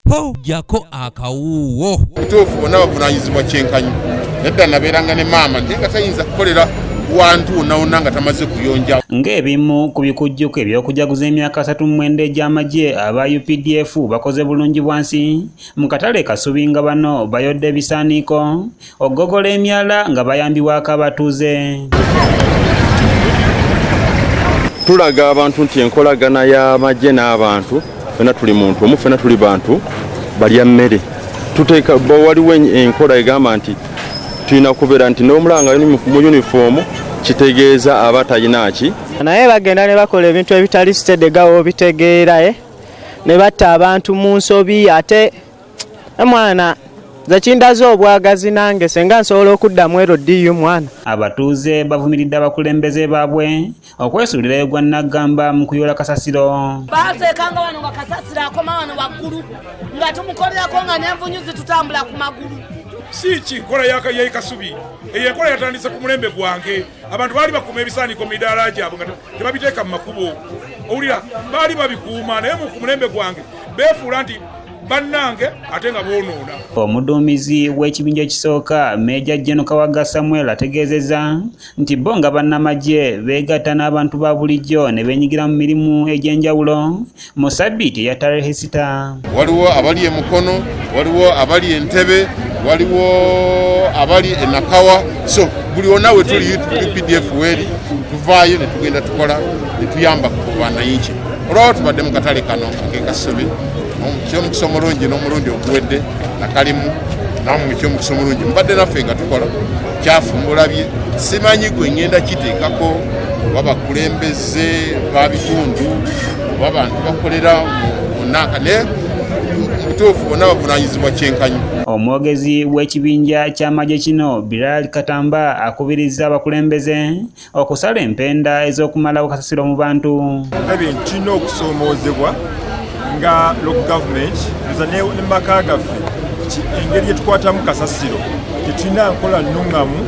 po jako akawuwo tufu bona bavunanyizibwa kyenkanyi nedda nabeeranga ne maama ntenga tayinza kukolera wantu naunanga tamaze kuyonja ng'ebimu ku bikujjuko ebyokujaguza emyaka 39 egy'amagye aba UPDF bakoze bulungi bwansi mu katale eKasubi nga bano bayodde ebisaaniiko ogogola emyala nga bayambibwako abatuuze. Tulaga abantu nti enkolagana y'amagye n'abantu fena tuli muntu omu fena tuli bantu balya mmere tuteeka waliwo enkola egamba nti tulina kubeera nti n'omulanga mu uniform kitegeeza abatayinaki naye bagenda ne bakola ebintu ebitali sitedegawo bitegeera ne batta abantu mu nsobi ate mwana zakindaze obwagazi nange senga nsobola okuddamu ero ddiyo mwana. Abatuuze bavumiridde abakulembeze baabwe okwesuulira egwa Nagamba mu kuyola kasasiro. Baateekanga wano nga kasasiro akoma wano waggulu nga tumukolerako nga n'envunyu zitutambula ku magulu. Si kinkola ya eKasubi eyo enkola yatandise ku mulembe gwange abantu baali bakuma ebisaaniiko mu midaala gyabwe nga tebabiteeka mu makubo owulira baali babikuuma naye ku mulembe gwange beefuula nti bannange ate nga boonoona. Omuduumizi w'ekibinja ekisooka Meeja Gen. Kawaga Samuel ategeezezza nti bo nga bannamagye beegatta n'abantu ba bulijjo ne beenyigira mu mirimu egy'enjawulo mu ssabbiiti eya Tarehe 6. waliwo abali emukono waliwo abali entebe waliwo abali enakawa so buli wonna we tuli UPDF weri tuvaayo ne tugenda tukola ne tuyamba ku bannayinki olwawo tubadde mu katale kano eKasubi ky'omukisa omulungi n'omulundi oguwedde nakalimu namwe ky'omukisa omulungi mbadde naffe nga tukola kyafumbulabye simanyi gwe ngenda kiteekako oba bakulembeze ba bitundu oba bantu bakolera munaka ne mutuufu bonna bavunanyizibwa kyenkanyi. Omwogezi w'ekibinja ky'amagye kino Bilal Katamba akubirizza abakulembeze okusala empenda ez'okumalawo kasasiro mu bantu. Ebintu kirina okusoomoozebwa nga local government ne maka gaffe engeri gyetukwatamu kasasiro tetulina nkola nnungamu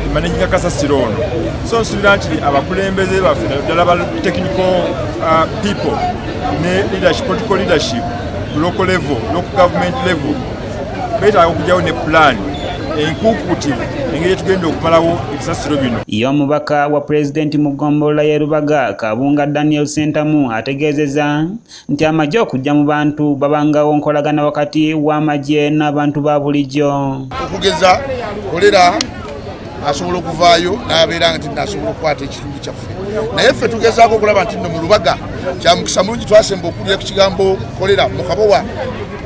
emanenyiga kasasiro ono so nsuubira nti abakulembeze baffe naddala ba technical people ne leadership, political leadership local level, local government level beetaaga okujjawo ne plan enkuukuutivu engeri tugenda okumalawo ebisasiro bino. Ye omubaka wa pulezidenti mu ggombolola y'e Rubaga Kabunga Daniel Sentamu ategeezezza nti amagye okujja mu bantu babangawo nkolagana wakati w'amagye n'abantu ba bulijjo. Okugeza kolera asobola okuvaayo n'abeera nti nasobola okukwata ekitundu kyaffe naye ffe tugezaako okulaba nti nno mu Lubaga kya mukisa mulungi twasemba okuwulira ku kigambo kolera mu kabowa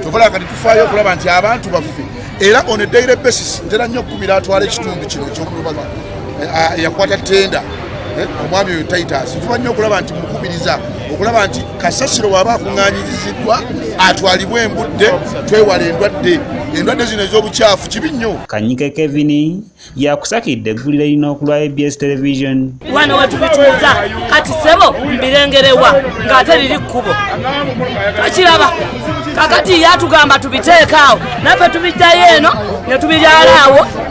tokola kati tufaayo okulaba nti abantu baffe era on a daily basis ntera nnyo okukubira atwala ekitundu kino eky'omulubaga yakwata tenda omwami oyo Titus tuba nnyo okulaba nti mukubiriza okulaba nti kasasiro waba akuŋŋaanyiriziddwa atwalibwe embudde twewala endwadde zino ez'obukyafu kibi nnyo. Kanyike Kevin yakusakidde eggulire lino ku lwa ABS Television. Wano wetubituuza kati sebo mbirengerewa ng'ate liri kkubo takiraba kakati yatugamba tubiteekaawo naffe tubijjayo eno ne tubiryalaawo